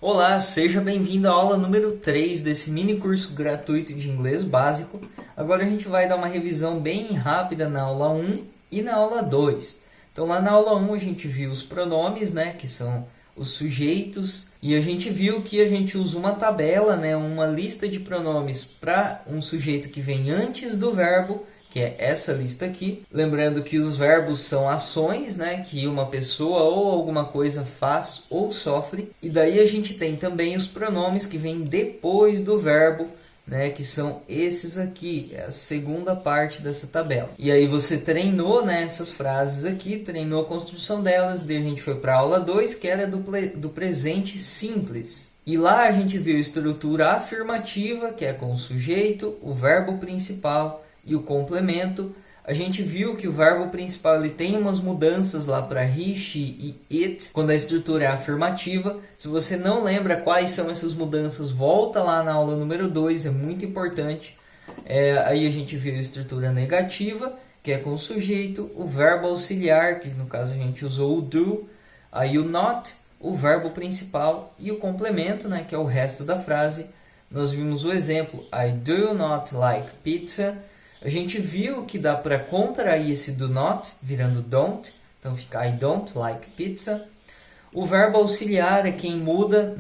Olá, seja bem-vindo à aula número 3 desse mini curso gratuito de inglês básico. Agora a gente vai dar uma revisão bem rápida na aula 1 e na aula 2. Então lá na aula 1 a gente viu os pronomes, né, que são os sujeitos, e a gente viu que a gente usa uma tabela, né, uma lista de pronomes para um sujeito que vem antes do verbo, que é essa lista aqui. Lembrando que os verbos são ações, né, que uma pessoa ou alguma coisa faz ou sofre. E daí a gente tem também os pronomes que vêm depois do verbo, né, que são esses aqui, é a segunda parte dessa tabela. E aí você treinou, né, essas frases aqui, treinou a construção delas, daí a gente foi para a aula 2, que era do presente simples. E lá a gente viu a estrutura afirmativa, que é com o sujeito, o verbo principal e o complemento. A gente viu que o verbo principal ele tem umas mudanças lá para he, she e it, quando a estrutura é afirmativa. Se você não lembra quais são essas mudanças, volta lá na aula número 2, é muito importante. Aí a gente viu a estrutura negativa, que é com o sujeito, o verbo auxiliar, que no caso a gente usou o do, aí o not, o verbo principal e o complemento, né, que é o resto da frase. Nós vimos o exemplo, I do not like pizza. A gente viu que dá para contrair esse do not, virando don't. Então fica I don't like pizza. O verbo auxiliar é quem muda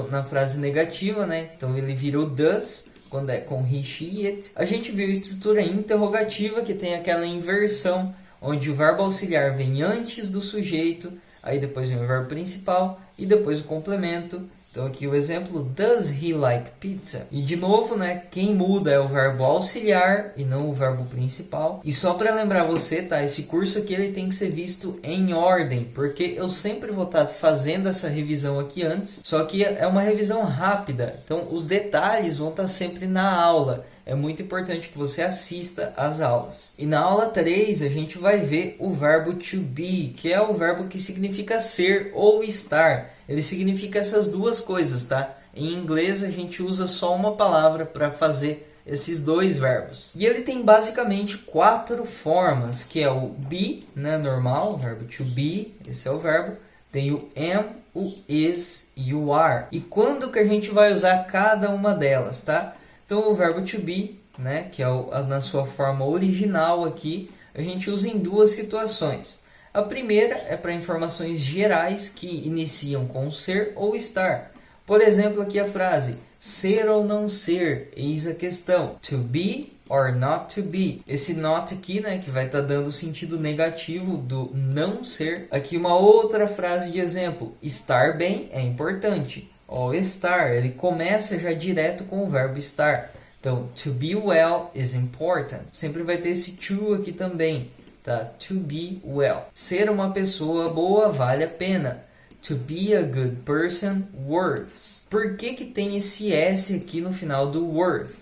na frase negativa, né? Então ele virou does, quando é com he, she, it. A gente viu a estrutura interrogativa, que tem aquela inversão, onde o verbo auxiliar vem antes do sujeito, aí depois vem o verbo principal e depois o complemento. Então aqui o exemplo, does he like pizza? E de novo, né, quem muda é o verbo auxiliar e não o verbo principal. E só para lembrar você, tá, esse curso aqui ele tem que ser visto em ordem, porque eu sempre vou estar fazendo essa revisão aqui antes, só que é uma revisão rápida, então os detalhes vão estar sempre na aula. É muito importante que você assista às aulas. E na aula 3 a gente vai ver o verbo to be, que é o verbo que significa ser ou estar. Ele significa essas duas coisas, tá? Em inglês a gente usa só uma palavra para fazer esses dois verbos. E ele tem basicamente 4 formas, que é o be, né, normal, o verbo to be, esse é o verbo. Tem o am, o is e o are. E quando que a gente vai usar cada uma delas, tá? Então o verbo to be, né, que é na sua forma original aqui, a gente usa em duas situações. A primeira é para informações gerais que iniciam com ser ou estar. Por exemplo, aqui a frase ser ou não ser, eis a questão. To be or not to be. Esse not aqui, né, que vai estar dando o sentido negativo do não ser. Aqui uma outra frase de exemplo. Estar bem é importante. O estar, ele começa já direto com o verbo estar. Então, to be well is important. Sempre vai ter esse to aqui também. Tá? To be well. Ser uma pessoa boa vale a pena. To be a good person worth. Por que que tem esse S aqui no final do worth?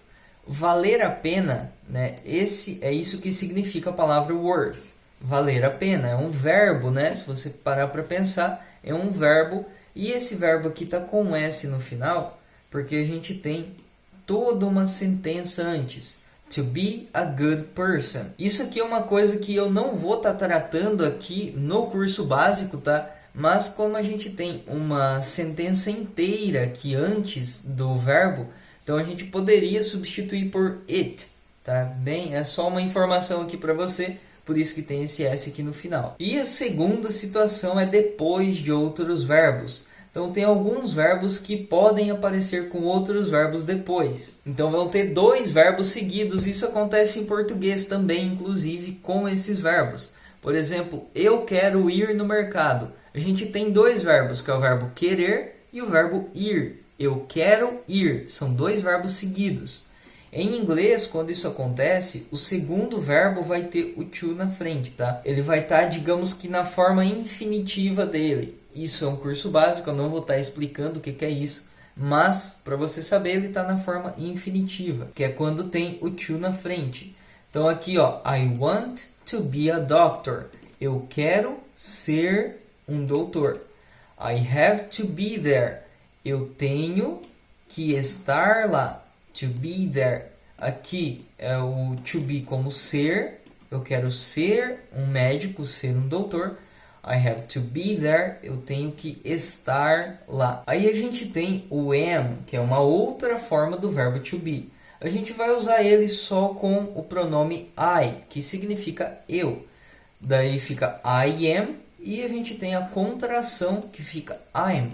Valer a pena, né? É isso que significa a palavra worth. Valer a pena. É um verbo, né? Se você parar para pensar, é um verbo. E esse verbo aqui está com S no final, porque a gente tem toda uma sentença antes. To be a good person. Isso aqui é uma coisa que eu não vou estar tratando aqui no curso básico, tá? Mas como a gente tem uma sentença inteira aqui antes do verbo, então a gente poderia substituir por it, tá? Bem, é só uma informação aqui para você, por isso que tem esse S aqui no final. E a segunda situação é depois de outros verbos. Então tem alguns verbos que podem aparecer com outros verbos depois. Então vão ter 2 verbos seguidos. Isso acontece em português também, inclusive, com esses verbos. Por exemplo, eu quero ir no mercado. A gente tem 2 verbos, que é o verbo querer e o verbo ir. Eu quero ir. São 2 verbos seguidos. Em inglês, quando isso acontece, o segundo verbo vai ter o to na frente, tá? Ele vai estar, digamos que na forma infinitiva dele. Isso é um curso básico, eu não vou estar explicando o que é isso, mas para você saber ele está na forma infinitiva, que é quando tem o to na frente. Então aqui, ó, I want to be a doctor. Eu quero ser um doutor. I have to be there. Eu tenho que estar lá. To be there. Aqui é o to be como ser. Eu quero ser um médico, ser um doutor. I have to be there, eu tenho que estar lá. Aí a gente tem o am, que é uma outra forma do verbo to be. A gente vai usar ele só com o pronome I, que significa eu. Daí fica I am, e a gente tem a contração que fica I'm.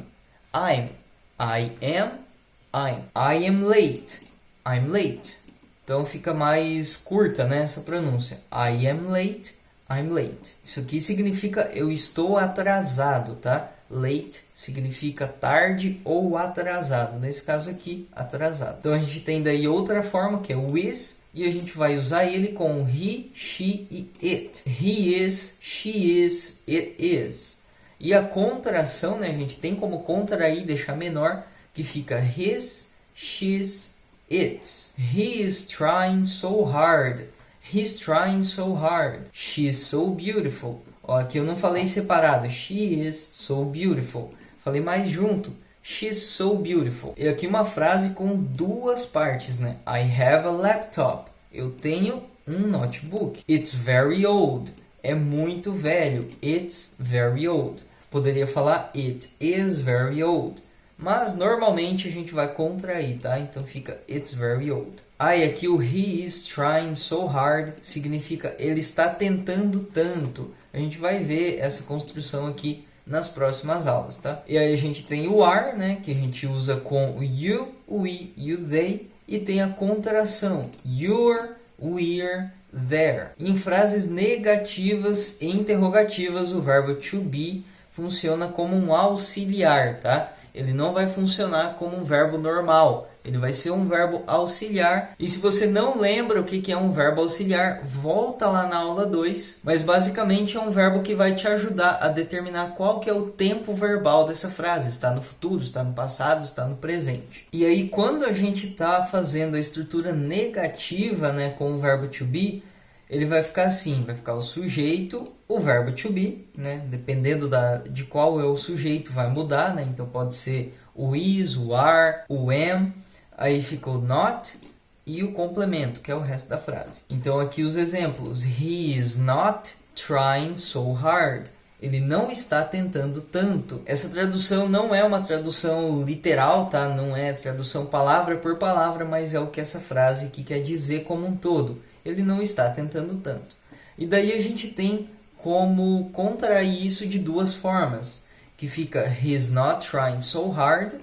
I am late. I'm late. Então fica mais curta, né, essa pronúncia. I am late. I'm late. Isso aqui significa eu estou atrasado, tá? Late significa tarde ou atrasado. Nesse caso aqui, atrasado. Então a gente tem daí outra forma que é o is. E a gente vai usar ele com he, she e it. He is, she is, it is. E a contração, né, a gente tem como contrair, deixar menor, que fica his, she's, its. He is trying so hard. He's trying so hard. She is so beautiful. Ó, aqui eu não falei separado. She is so beautiful. Falei mais junto. She's so beautiful. E aqui uma frase com duas partes, né? I have a laptop. Eu tenho um notebook. It's very old. É muito velho. It's very old. Poderia falar it is very old. Mas normalmente a gente vai contrair, tá? Então fica it's very old. E aqui o he is trying so hard significa ele está tentando tanto. A gente vai ver essa construção aqui nas próximas aulas, tá? E aí a gente tem o are, né? Que a gente usa com o you, o we e o they. E tem a contração you're, we're, there. Em frases negativas e interrogativas, o verbo to be funciona como um auxiliar, tá? Ele não vai funcionar como um verbo normal. Ele vai ser um verbo auxiliar. E se você não lembra o que é um verbo auxiliar, volta lá na aula 2. Mas basicamente é um verbo que vai te ajudar a determinar qual que é o tempo verbal dessa frase. Está no futuro, está no passado, está no presente. E aí quando a gente está fazendo a estrutura negativa, né, com o verbo to be, ele vai ficar assim, vai ficar o sujeito, o verbo to be, né? Dependendo de qual é o sujeito vai mudar, né? Então pode ser o is, o are, o am, aí fica o not e o complemento, que é o resto da frase. Então aqui os exemplos, he is not trying so hard. Ele não está tentando tanto. Essa tradução não é uma tradução literal, tá? Não é tradução palavra por palavra, mas é o que essa frase aqui quer dizer como um todo. Ele não está tentando tanto. E daí a gente tem como contrair isso de duas formas. Que fica he's not trying so hard,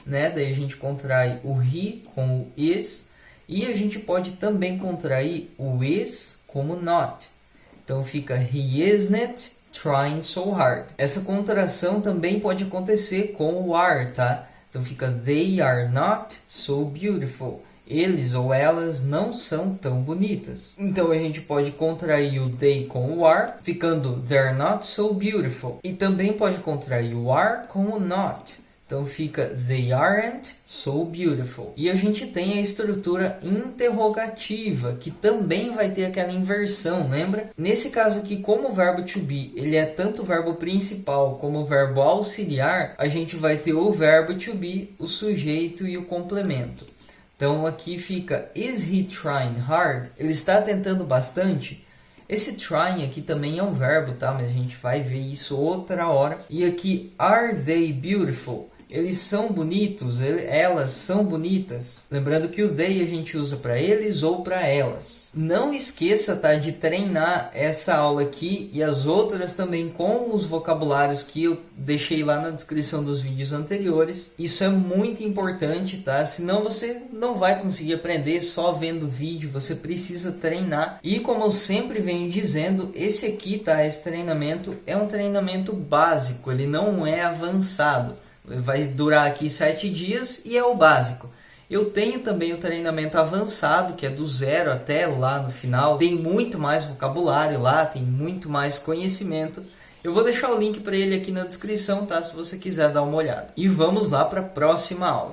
né? Daí a gente contrai o he com o is. E a gente pode também contrair o is como not. Então fica he isn't trying so hard. Essa contração também pode acontecer com o are, tá? Então fica they are not so beautiful. Eles ou elas não são tão bonitas. Então a gente pode contrair o they com o are, ficando they're not so beautiful. E também pode contrair o are com o not. Então fica they aren't so beautiful. E a gente tem a estrutura interrogativa, que também vai ter aquela inversão, lembra? Nesse caso aqui, como o verbo to be, ele é tanto o verbo principal como o verbo auxiliar, a gente vai ter o verbo to be, o sujeito e o complemento. Então aqui fica, is he trying hard? Ele está tentando bastante? Esse trying aqui também é um verbo, tá? Mas a gente vai ver isso outra hora. E aqui, are they beautiful? Eles são bonitos? Elas são bonitas? Lembrando que o they a gente usa para eles ou para elas. Não esqueça, tá, de treinar essa aula aqui e as outras também com os vocabulários que eu deixei lá na descrição dos vídeos anteriores. Isso é muito importante, tá? Senão você não vai conseguir aprender só vendo vídeo, você precisa treinar. E como eu sempre venho dizendo, esse aqui, tá, esse treinamento é um treinamento básico, ele não é avançado. Vai durar aqui 7 dias e é o básico. Eu tenho também o treinamento avançado, que é do 0 até lá no final. Tem muito mais vocabulário lá, tem muito mais conhecimento. Eu vou deixar o link para ele aqui na descrição, tá? Se você quiser dar uma olhada. E vamos lá para a próxima aula.